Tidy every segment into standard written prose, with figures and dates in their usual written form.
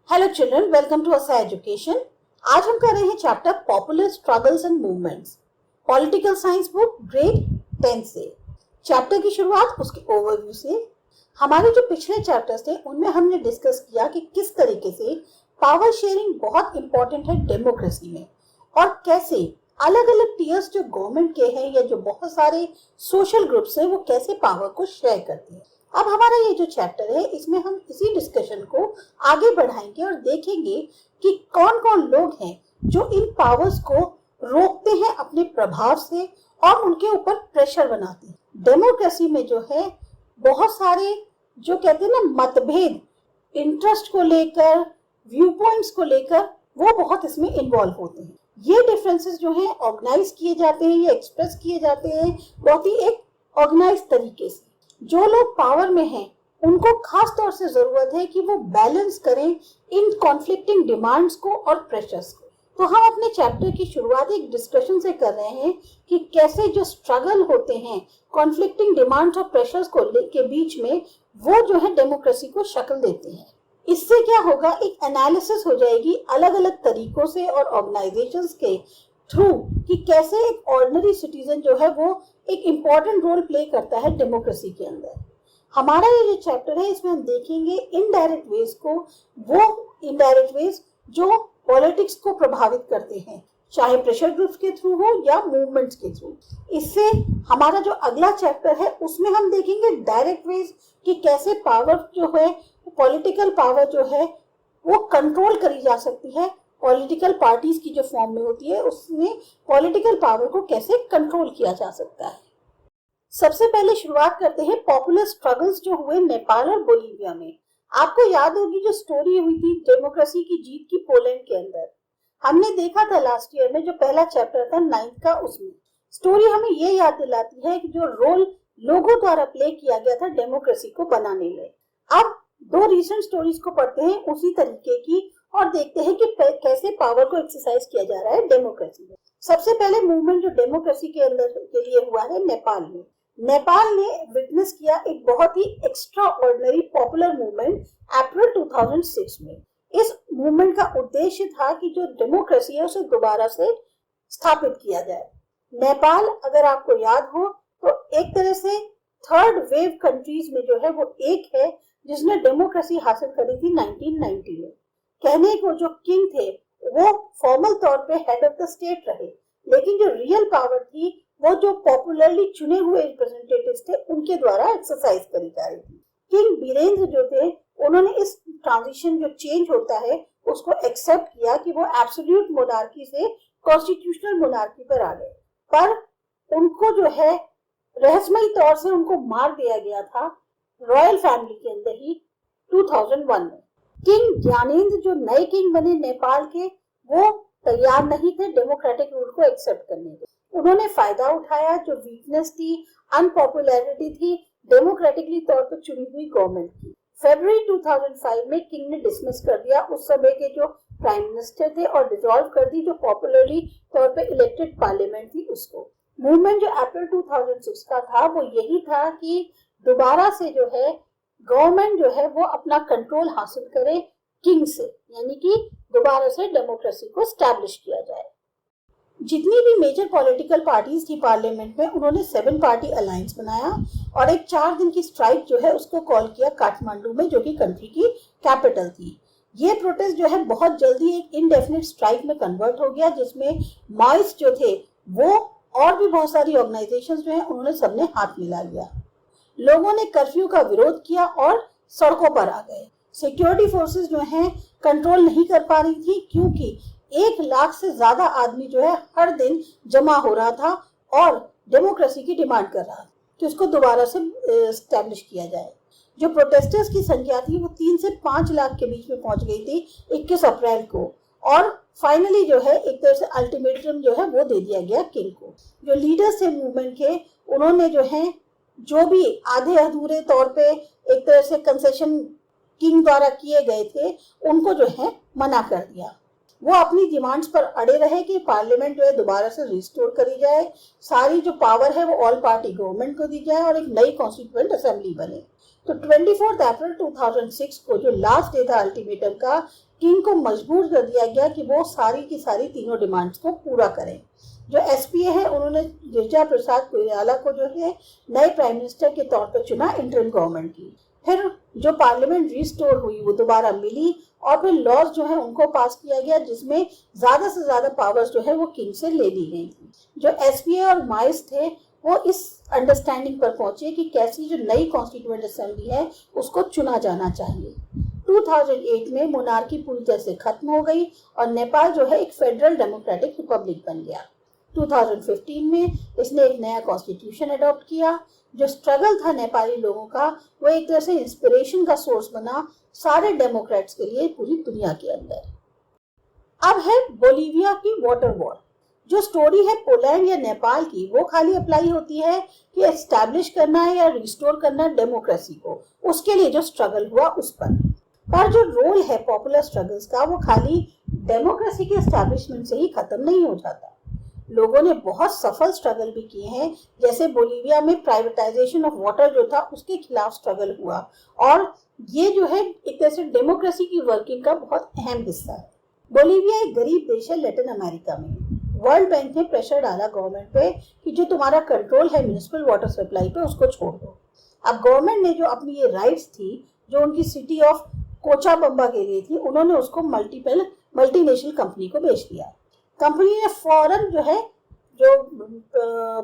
Hello children, welcome to असा education. आज हम कर रहे हैं chapter popular struggles and movements, political science book grade 10 से। चैप्टर की शुरुआत उसके ओवरव्यू से। हमारे जो पिछले चैप्टर्स थे उनमें हमने डिस्कस किया कि किस तरीके से पावर शेयरिंग बहुत इंपॉर्टेंट है डेमोक्रेसी में, और कैसे अलग अलग टीयर्स जो गवर्नमेंट के हैं या जो बहुत सारे सोशल ग्रुप्स हैं वो कैसे पावर को शेयर करते हैं। अब हमारा ये जो चैप्टर है इसमें हम इसी डिस्कशन को आगे बढ़ाएंगे और देखेंगे कि कौन कौन लोग हैं जो इन पावर्स को रोकते हैं अपने प्रभाव से और उनके ऊपर प्रेशर बनाते हैं। डेमोक्रेसी में जो है बहुत सारे जो कहते हैं ना मतभेद, इंटरेस्ट को लेकर, व्यू पॉइंट्स को लेकर, वो बहुत इसमें इन्वॉल्व होते हैं। ये डिफरेंसेस जो हैं ऑर्गेनाइज किए जाते हैं या एक्सप्रेस किए जाते हैं बहुत ही एक ऑर्गेनाइज तरीके से। जो लोग पावर में हैं उनको खास तौर से जरूरत है कि वो बैलेंस करें इन कॉन्फ्लिक्टिंग डिमांड्स को और प्रेशर्स को। तो हम अपने चैप्टर की शुरुआत एक डिस्कशन से कर रहे हैं कि कैसे जो स्ट्रगल होते हैं कॉन्फ्लिक्टिंग डिमांड्स और प्रेशर्स को के बीच में, वो जो है डेमोक्रेसी को शक्ल देते हैं। इससे क्या होगा, एक एनालिसिस हो जाएगी अलग अलग तरीकों से और ऑर्गेनाइजेशंस के थ्रू कि कैसे एक ऑर्डिनरी सिटीजन जो है वो एक इम्पॉर्टेंट रोल प्ले करता है डेमोक्रेसी के अंदर। हमारा ये जो चैप्टर है इसमें हम देखेंगे इनडायरेक्ट वेज को, वो इनडायरेक्ट वेज जो पॉलिटिक्स को प्रभावित करते हैं, चाहे प्रेशर ग्रुप्स के थ्रू हो या मूवमेंट्स के थ्रू। इससे हमारा जो अगला चैप्टर है उसमें हम देखेंगे डायरेक्ट वेज कि कैसे पावर जो है, पॉलिटिकल पावर जो है वो कंट्रोल करी जा सकती है। पॉलिटिकल पार्टीज की जो फॉर्म में होती है उसमें पॉलिटिकल पावर को कैसे कंट्रोल किया जा सकता है। सबसे पहले शुरुआत करते हैं पॉपुलर स्ट्रगल्स जो हुए नेपाल और बोलीविया में। आपको याद होगी जो स्टोरी हुई थी डेमोक्रेसी की जीत की पोलैंड के अंदर, हमने देखा था लास्ट ईयर में जो पहला चैप्टर था 9th का, उसमें स्टोरी हमें ये याद दिलाती है कि जो रोल लोगों द्वारा प्ले किया गया था डेमोक्रेसी को बनाने में। अब दो रिसेंट स्टोरीज को पढ़ते हैं उसी तरीके की और देखते हैं कि कैसे पावर को एक्सरसाइज किया जा रहा है डेमोक्रेसी में। सबसे पहले मूवमेंट जो डेमोक्रेसी के अंदर के लिए हुआ है नेपाल में। नेपाल ने विटनेस किया एक बहुत ही एक्स्ट्रा ऑर्डिनरी पॉपुलर मूवमेंट अप्रैल 2006 में। इस मूवमेंट का उद्देश्य था कि जो डेमोक्रेसी है उसे दोबारा से स्थापित किया जाए। नेपाल, अगर आपको याद हो तो एक तरह से थर्ड वेव कंट्रीज में जो है वो एक है जिसने डेमोक्रेसी हासिल करी थी 1990 में। कहने को जो किंग थे वो फॉर्मल तौर पे हेड ऑफ द स्टेट रहे, लेकिन जो रियल पावर थी वो जो पॉपुलरली चुने हुए रिप्रेजेंटेटिव्स थे उनके द्वारा एक्सरसाइज करी जा रही थी। किंग बीरेंद्र जो थे उन्होंने इस ट्रांजिशन जो चेंज होता है उसको एक्सेप्ट किया कि वो एब्सोल्यूट मोनार्की से कॉन्स्टिट्यूशनल मोनार्की पर आ गए, पर उनको जो है रहस्यमयी तौर से उनको मार दिया गया था रॉयल फैमिली के अंदर ही 2001 में। किंग ज्ञानेंद्र जो नए किंग बने नेपाल के, वो तैयार नहीं थे डेमोक्रेटिक रूल को एक्सेप्ट करने के। उन्होंने फायदा उठाया जो वीकनेस थी, अनपॉपुलैरिटी थी डेमोक्रेटिकली तौर पर चुनी हुई गवर्नमेंट की। फरवरी 2005 में किंग ने डिसमिस कर दिया उस समय के जो प्राइम मिनिस्टर थे और डिसॉल्व कर दी जो पॉपुलरली तौर पे इलेक्टेड पार्लियामेंट थी उसको। मूवमेंट जो अप्रैल 2006 का था वो यही था कि दोबारा से जो है गवर्नमेंट जो है वो अपना कंट्रोल हासिल करे किंग से, यानी कि दोबारा से डेमोक्रेसी को स्टैब्लिश किया जाए। जितनी भी मेजर पॉलिटिकल पार्टीज थी पार्लियामेंट में उन्होंने 7 पार्टी अलायंस बनाया और एक 4 दिन की स्ट्राइक जो है उसको कॉल किया काठमांडू में, जो कि कंट्री की कैपिटल थी। ये प्रोटेस्ट जो है बहुत जल्दी एक इनडेफिनिट स्ट्राइक में कन्वर्ट हो गया, जिसमें माइस जो थे वो और भी बहुत सारी ऑर्गेनाइजेशंस जो है उन्होंने सबने हाथ मिला लिया। लोगों ने कर्फ्यू का विरोध किया और सड़कों पर आ गए। सिक्योरिटी फोर्सेस जो हैं कंट्रोल नहीं कर पा रही थी क्योंकि 1 लाख से ज्यादा आदमी जो है हर दिन जमा हो रहा था और डेमोक्रेसी की डिमांड कर रहा था कि उसको दोबारा से एस्टैब्लिश किया जाए। जो प्रोटेस्टर्स की संख्या थी वो 3 से 5 लाख के बीच में पहुंच गई थी 21 अप्रैल को, और फाइनली जो है एक तरह से अल्टीमेटम जो है वो दे दिया गया किंग को। जो लीडर्स थे मूवमेंट के उन्होंने जो है जो भी आधे अधूरे तौर पे एक तरह से कंसेशन किंग द्वारा किए गए थे उनको जो है मना कर दिया। वो अपनी डिमांड्स पर अड़े रहे कि पार्लियामेंट जो है दोबारा से रिस्टोर करी जाए, सारी जो पावर है वो ऑल पार्टी गवर्नमेंट को दी जाए और एक नई कॉन्स्टिट्यूएंट असेंबली बने। तो 24 अप्रैल 2006 को जो लास्ट डे था अल्टीमेटम का, किंग को मजबूर कर दिया गया कि वो सारी की सारी तीनों डिमांड्स को पूरा करें। जो एसपीए है उन्होंने गिरिजा प्रसाद कोइराला को जो है नए प्राइम मिनिस्टर के तौर पर चुना इंटरिम गवर्नमेंट की। फिर जो पार्लियामेंट रिस्टोर हुई वो दोबारा मिली और फिर लॉज जो है उनको पास किया गया जिसमें ज्यादा से ज्यादा पावर्स जो है वो किंग से ले ली गई थी। जो एसपीए और माइस थे वो इस अंडरस्टैंडिंग पर पहुंचे कि कैसी जो नई कॉन्स्टिट्यूएंट असेंबली है उसको चुना जाना चाहिए। 2008 में मोनार्की पूरी तरह से खत्म हो गई और नेपाल जो है एक फेडरल डेमोक्रेटिक रिपब्लिक बन गया। 2015 में इसने एक नया कॉन्स्टिट्यूशन अडॉप्ट किया। जो स्ट्रगल था नेपाली लोगों का वो एक तरह से इंस्पिरेशन का सोर्स बना सारे डेमोक्रेट्स के लिए पूरी दुनिया के अंदर। अब है बोलीविया की वाटर वॉर। जो स्टोरी है पोलैंड या नेपाल की वो खाली अप्लाई होती है कि एस्टैब्लिश करना है या रिस्टोर करना डेमोक्रेसी को, उसके लिए जो स्ट्रगल हुआ उस पर जो रोल है पॉपुलर स्ट्रगल्स का वो खाली डेमोक्रेसी के एस्टैब्लिशमेंट से ही खत्म नहीं हो जाता। लोगों ने बहुत सफल स्ट्रगल भी किए हैं, जैसे बोलीविया में प्राइवेटाइजेशन ऑफ वाटर जो था उसके खिलाफ स्ट्रगल हुआ और ये जो है एक तरह से डेमोक्रेसी की वर्किंग का बहुत अहम हिस्सा है। बोलीविया एक गरीब देश है लैटिन अमेरिका में। वर्ल्ड बैंक ने प्रेशर डाला गवर्नमेंट पे कि जो तुम्हारा कंट्रोल है म्युनिसिपल वाटर सप्लाई पे उसको छोड़ दो। अब गवर्नमेंट ने जो अपनी ये राइट्स थी जो उनकी सिटी ऑफ कोचाबम्बा के लिए थी उन्होंने उसको मल्टीनेशनल कंपनी को बेच दिया। कंपनी ने फौरन जो है जो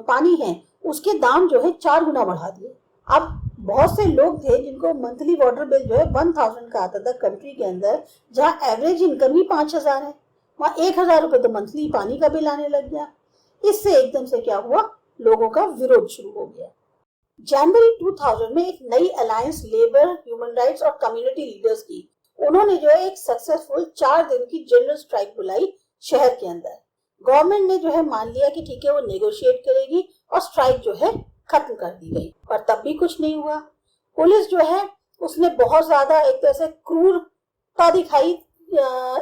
पानी है उसके दाम जो है 4 गुना बढ़ा दिए। अब बहुत से लोग थे जिनको मंथली वाटर बिल जो है 1000 का आता था कंट्री के अंदर, जहाँ एवरेज इनकम ही 5000 है, वहाँ 1000 रुपए तो मंथली पानी का बिल आने लग गया। इससे एकदम से क्या हुआ, लोगों का विरोध शुरू हो गया। जनवरी 2000 में एक नई अलायंस लेबर, ह्यूमन राइट्स और कम्युनिटी लीडर्स की, उन्होंने जो है एक सक्सेसफुल 4 दिन की जनरल स्ट्राइक बुलाई शहर के अंदर। गवर्नमेंट ने जो है मान लिया कि ठीक है वो नेगोशिएट करेगी और स्ट्राइक जो है खत्म कर दी गई, पर तब भी कुछ नहीं हुआ। पुलिस जो है उसने बहुत ज्यादा एक तरह से क्रूरता दिखाई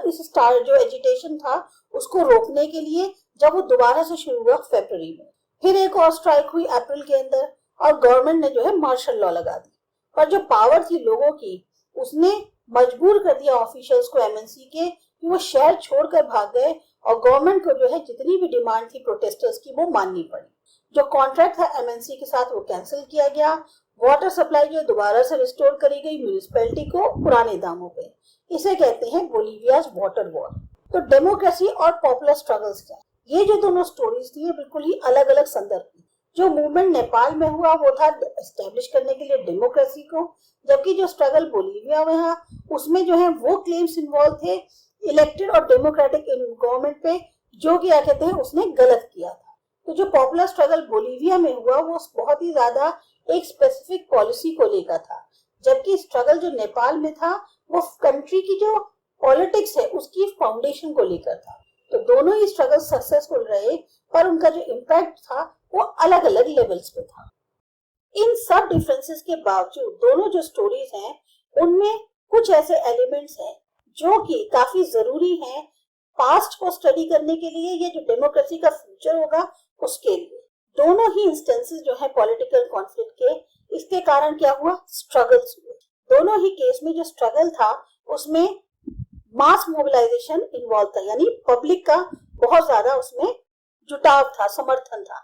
इस स्टार जो एजिटेशन था उसको रोकने के लिए। जब वो दोबारा से शुरू हुआ फरवरी में, फिर एक और स्ट्राइक हुई अप्रैल के अंदर और गवर्नमेंट ने जो है मार्शल लॉ लगा दी। पर जो पावर थी लोगों की उसने मजबूर कर दिया ऑफिशियल्स को एमएनसी के कि वो शहर छोड़कर भाग गए और गवर्नमेंट को जो है जितनी भी डिमांड थी प्रोटेस्टर्स की वो माननी पड़ी। जो कॉन्ट्रैक्ट था एमएनसी के साथ वो कैंसिल किया गया। वाटर सप्लाई जो दोबारा से रिस्टोर करी गई म्यूनिसिपैलिटी को पुराने दामों पे। इसे कहते हैं बोलीवियाज वाटर वॉर। तो डेमोक्रेसी और पॉपुलर स्ट्रगल्स क्या, ये जो दोनों स्टोरीज थी ये बिल्कुल ही अलग अलग संदर्भ थी। जो मूवमेंट नेपाल में हुआ वो था एस्टेब्लिश करने के लिए डेमोक्रेसी को, जबकि जो स्ट्रगल बोलीविया में हुआ उसमें जो है वो क्लेम्स इन्वॉल्व थे इलेक्टेड और डेमोक्रेटिक गवर्नमेंट पे, जो कि क्या कहते हैं उसने गलत किया था। तो जो पॉपुलर स्ट्रगल बोलीविया में हुआ वो बहुत ही ज्यादा एक स्पेसिफिक पॉलिसी को लेकर था, जबकि स्ट्रगल जो नेपाल में था वो कंट्री की जो पॉलिटिक्स है उसकी फाउंडेशन को लेकर था। तो दोनों ही स्ट्रगल सक्सेसफुल रहे पर उनका जो इम्पैक्ट था वो अलग अलग लेवल्स पे था। इन सब डिफरेंसेस के बावजूद दोनों जो स्टोरीज हैं उनमें कुछ ऐसे एलिमेंट्स हैं जो कि काफी जरूरी हैं पास्ट को स्टडी करने के लिए, ये जो डेमोक्रेसी का फ्यूचर होगा उसके लिए। दोनों ही इंस्टेंसेस जो है पॉलिटिकल कॉन्फ्लिक्ट के, इसके कारण क्या हुआ, स्ट्रगल्स हुए। दोनों ही केस में जो स्ट्रगल था उसमें मास मोबिलाइजेशन इन्वॉल्व था, यानी पब्लिक का बहुत ज्यादा उसमें जुटाव था, समर्थन था।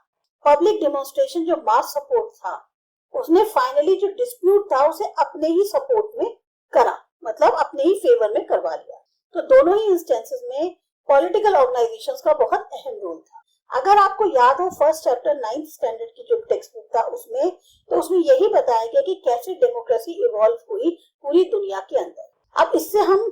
पब्लिक डेमोन्स्ट्रेशन जो मास सपोर्ट था उसने फाइनली जो डिस्प्यूट था उसे अपने ही सपोर्ट में करा, मतलब अपने ही फेवर में करवा लिया। तो दोनों ही इंस्टेंसेस में पॉलिटिकल ऑर्गेनाइजेशंस का बहुत अहम रोल था। अगर आपको याद हो फर्स्ट चैप्टर 9th स्टैंडर्ड की जो टेक्स्ट बुक था उसमें, तो उसमें यही बताया गया कि कैसे डेमोक्रेसी इवॉल्व हुई पूरी दुनिया के अंदर। अब इससे हम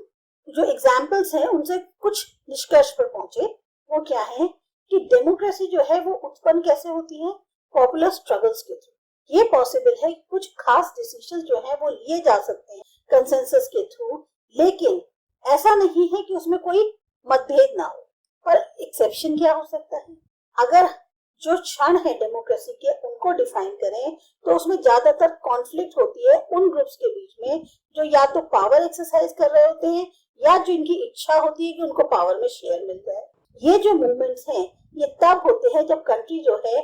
जो एग्जाम्पल्स हैं उनसे कुछ निष्कर्ष पर पहुंचे। वो क्या है कि डेमोक्रेसी जो है वो उत्पन्न कैसे होती है, पॉपुलर स्ट्रगल्स के थ्रू। ये पॉसिबल है कुछ खास डिसीजन जो है वो लिए जा सकते हैं कंसेंसस के थ्रू, लेकिन ऐसा नहीं है कि उसमें कोई मतभेद ना हो। पर एक्सेप्शन क्या हो सकता है, अगर जो क्षण है डेमोक्रेसी के उनको डिफाइन करें तो उसमें ज्यादातर कॉन्फ्लिक्ट होती है उन ग्रुप्स के बीच में जो या तो पावर एक्सरसाइज कर रहे होते हैं या जो इनकी इच्छा होती है कि उनको पावर में शेयर मिल जाए। ये जो मूवमेंट्स हैं ये तब होते हैं जब कंट्री जो है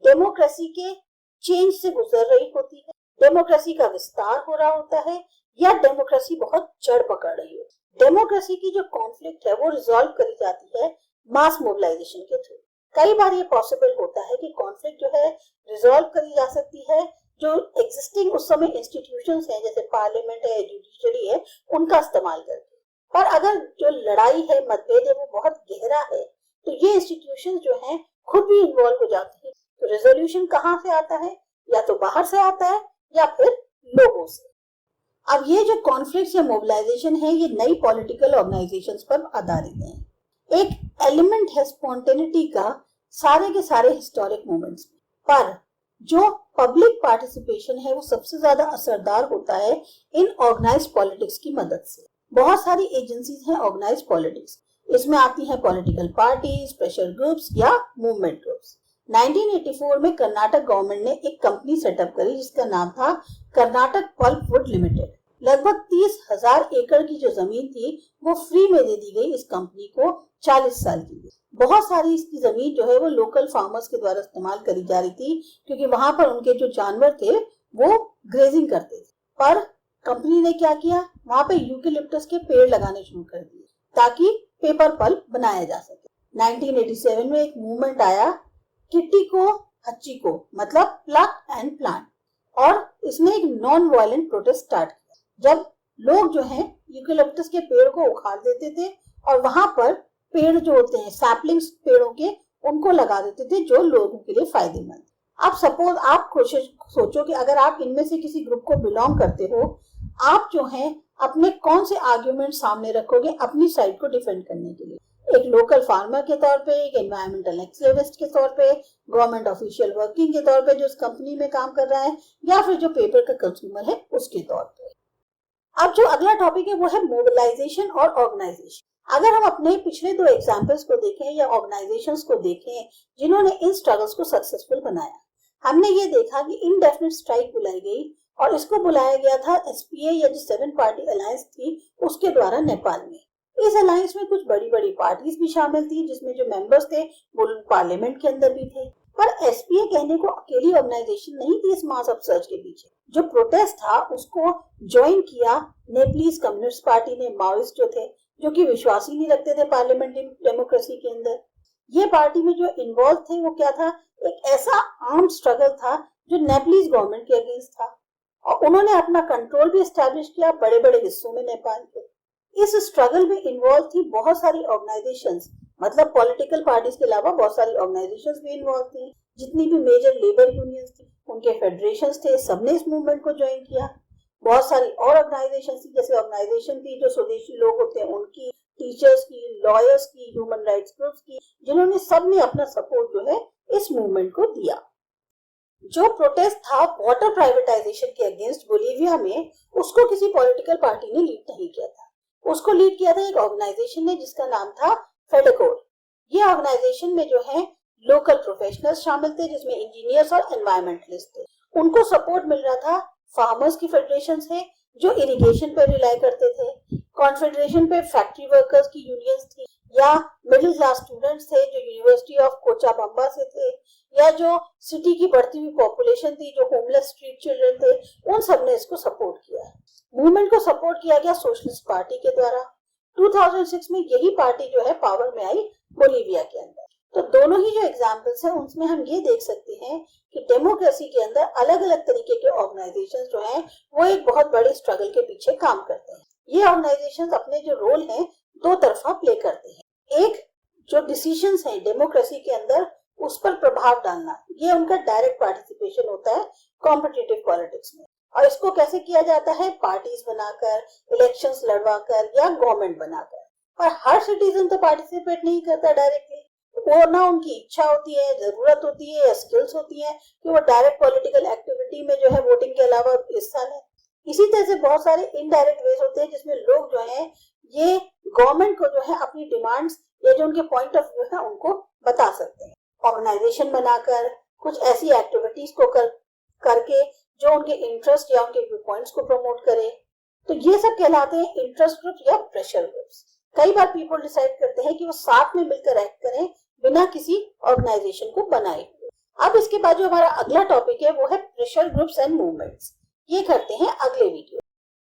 डेमोक्रेसी के चेंज से गुजर रही होती है डेमोक्रेसी का विस्तार हो रहा होता है या डेमोक्रेसी बहुत जड़ पकड़ रही हो। डेमोक्रेसी की जो कॉन्फ्लिक्ट है वो रिजॉल्व करी जाती है मास मोबिलाइजेशन के थ्रू। कई बार ये पॉसिबल होता है कि कॉन्फ्लिक्ट जो है रिजॉल्व करी जा सकती है जो एग्जिस्टिंग उस समय इंस्टीट्यूशंस हैं जैसे पार्लियामेंट है, जुडिशरी है, उनका इस्तेमाल करके। पर अगर जो लड़ाई है, मतभेद है, वो बहुत गहरा है तो ये इंस्टीट्यूशंस जो हैं खुद भी इन्वॉल्व हो जाते हैं। तो रेजोल्यूशन कहाँ से आता है? या तो बाहर से आता है या फिर लोगों से। अब ये जो कॉन्फ्लिक्ट या मोबिलाइजेशन है ये नई पॉलिटिकल ऑर्गेनाइजेशंस पर आधारित है। एक एलिमेंट है स्पॉन्टेनिटी का सारे के सारे हिस्टोरिक मूवमेंट्स में, पर जो पब्लिक पार्टिसिपेशन है वो सबसे ज्यादा असरदार होता है इन ऑर्गेनाइज्ड पॉलिटिक्स की मदद से। बहुत सारी एजेंसीज हैं ऑर्गेनाइज्ड पॉलिटिक्स, इसमें आती हैं पॉलिटिकल पार्टीज, प्रेशर ग्रुप्स या मूवमेंट ग्रुप्स। 1984 में कर्नाटक गवर्नमेंट ने एक कंपनी सेटअप करी जिसका नाम था कर्नाटक पल्प वुड लिमिटेड। लगभग 30,000 एकड़ की जो जमीन थी वो फ्री में दे दी गई इस कंपनी को 40 साल के लिए। बहुत सारी इसकी जमीन जो है वो लोकल फार्मर्स के द्वारा इस्तेमाल करी जा रही थी क्योंकि वहां पर उनके जो जानवर थे वो ग्रेजिंग करते थे। पर कंपनी ने क्या किया, वहां पे यूकेलिप्टस के पेड़ लगाने शुरू कर दिए ताकि पेपर पल्प बनाया जा सके। 1987 में एक मूवमेंट आया किट्टी को हच्ची को, मतलब प्लक एंड प्लांट, और इसने एक नॉन वायलेंट प्रोटेस्ट स्टार्ट किया। जब लोग जो हैं यूकेलिप्टस के पेड़ को उखाड़ देते थे और वहां पर पेड़ जो होते हैं सैपलिंग्स पेड़ों के उनको लगा देते थे जो लोगों के लिए फायदेमंद। अब सपोज आप सोचो कि अगर आप इनमें से किसी ग्रुप को बिलोंग करते हो, आप जो हैं अपने कौन से आर्ग्यूमेंट सामने रखोगे अपनी साइड को डिफेंड करने के लिए? एक लोकल फार्मर के तौर पे, एक एनवायरमेंटल एक्टिविस्ट के तौर पे, गवर्नमेंट ऑफिशियल वर्किंग के तौर पे जो इस कंपनी में काम कर रहा है, या फिर जो पेपर का कंज्यूमर है उसके तौर पे। अब जो अगला टॉपिक है वो है मोबिलाइजेशन और ऑर्गेनाइजेशन। अगर हम अपने पिछले दो एग्जाम्पल्स को देखें या ऑर्गेनाइजेशंस को देखें जिन्होंने इन स्ट्रगल्स को सक्सेसफुल बनाया, हमने ये देखा कि इनडेफिनिट स्ट्राइक बुलाई गई और इसको बुलाया गया था एसपीए या जो 7 पार्टी अलायंस थी उसके द्वारा नेपाल में। इस अलायंस में कुछ बड़ी बड़ी पार्टीज भी शामिल थी जिसमें जो मेंबर्स थे वो पार्लियामेंट के अंदर भी थे। पर एसपीए कहने को अकेली ऑर्गेनाइजेशन नहीं थी इस मास अपसर्ज के पीछे। जो प्रोटेस्ट था उसको ज्वाइन किया नेपलीज कम्युनिस्ट पार्टी ने, माओइस्ट जो थे, जो कि विश्वास ही नहीं रखते थे पार्लियामेंट्री डेमोक्रेसी के अंदर। ये पार्टी में जो इन्वॉल्व थे वो क्या था, एक ऐसा आर्म स्ट्रगल था जो नेपलीज गवर्नमेंट के अगेंस्ट था और उन्होंने अपना कंट्रोल भी एस्टैब्लिश किया बड़े बड़े हिस्सों में नेपाल के। इस स्ट्रगल में इन्वॉल्व थी बहुत सारी ऑर्गेनाइजेशंस, मतलब पॉलिटिकल पार्टीज के अलावा बहुत सारी ऑर्गेनाइजेशंस भी इन्वॉल्व थी। जितनी भी मेजर लेबर यूनियंस थी उनके फेडरेशंस थे, सबने इस मूवमेंट को ज्वाइन किया। बहुत सारी और ऑर्गेनाइजेशन थी, जैसे ऑर्गेनाइजेशन थी जो स्वदेशी लोग होते हैं उनकी, टीचर्स की, लॉयर्स की, ह्यूमन राइट्स ग्रुप्स की, जिन्होंने सबने अपना सपोर्ट जो है इस मूवमेंट को दिया। जो प्रोटेस्ट था वाटर प्राइवेटाइजेशन के अगेंस्ट बोलीविया में, उसको किसी पॉलिटिकल पार्टी ने लीड नहीं किया था, उसको लीड किया था एक ऑर्गेनाइजेशन ने जिसका नाम था फेडेकोर। ये ऑर्गेनाइजेशन में जो है लोकल प्रोफेशनल्स शामिल थे जिसमें इंजीनियर्स और एनवायरमेंटलिस्ट थे। उनको सपोर्ट मिल रहा था फार्मर्स की फेडरेशन से जो इरिगेशन पे रिलाई करते थे, कॉन्फेडरेशन पे फैक्ट्री वर्कर्स की यूनियंस थी, या मिडिल क्लास स्टूडेंट्स थे जो यूनिवर्सिटी ऑफ कोचाबम्बा से थे, या जो सिटी की बढ़ती हुई पॉपुलेशन थी, जो होमलेस स्ट्रीट चिल्ड्रन थे, उन सब ने इसको सपोर्ट किया। मूवमेंट को सपोर्ट किया गया सोशलिस्ट पार्टी के द्वारा। 2006 में यही पार्टी जो है पावर में आई बोलीविया के अंदर। तो दोनों ही जो एग्जाम्पल्स हैं उनमें हम ये देख सकते हैं कि डेमोक्रेसी के अंदर अलग अलग तरीके के ऑर्गेनाइजेशंस जो हैं वो एक बहुत बड़े स्ट्रगल के पीछे काम करते हैं। ये ऑर्गेनाइजेशंस अपने जो रोल है दो तरफा प्ले करते हैं। एक जो डिसीजंस हैं डेमोक्रेसी के अंदर उस पर प्रभाव डालना, ये उनका डायरेक्ट पार्टिसिपेशन होता है कॉम्पिटिटिव पॉलिटिक्स में। और इसको कैसे किया जाता है, पार्टीज बनाकर, इलेक्शंस लड़वाकर या गवर्नमेंट बनाकर। पर हर सिटीजन तो पार्टिसिपेट नहीं करता डायरेक्टली, वो ना उनकी इच्छा होती है, जरूरत होती है या स्किल्स होती है कि वो डायरेक्ट पॉलिटिकल एक्टिविटी में जो है वोटिंग के अलावा हिस्सा लें। इसी तरह से बहुत सारे इनडायरेक्ट वेज होते हैं जिसमें लोग जो है ये गवर्नमेंट को जो है अपनी डिमांड्स या जो उनके पॉइंट ऑफ व्यू है उनको बता सकते हैं, ऑर्गेनाइजेशन बनाकर, कुछ ऐसी एक्टिविटीज को करके जो उनके इंटरेस्ट या उनके व्यू पॉइंट्स को प्रमोट करे। तो ये सब कहलाते हैं इंटरेस्ट ग्रुप्स या प्रेशर ग्रुप्स। कई बार पीपल डिसाइड करते हैं कि वो साथ में मिलकर एक्ट करें बिना किसी ऑर्गेनाइजेशन को बनाए। अब इसके बाद जो हमारा अगला टॉपिक है वो है प्रेशर ग्रुप्स एंड मूवमेंट्स। ये करते हैं अगले वीडियो।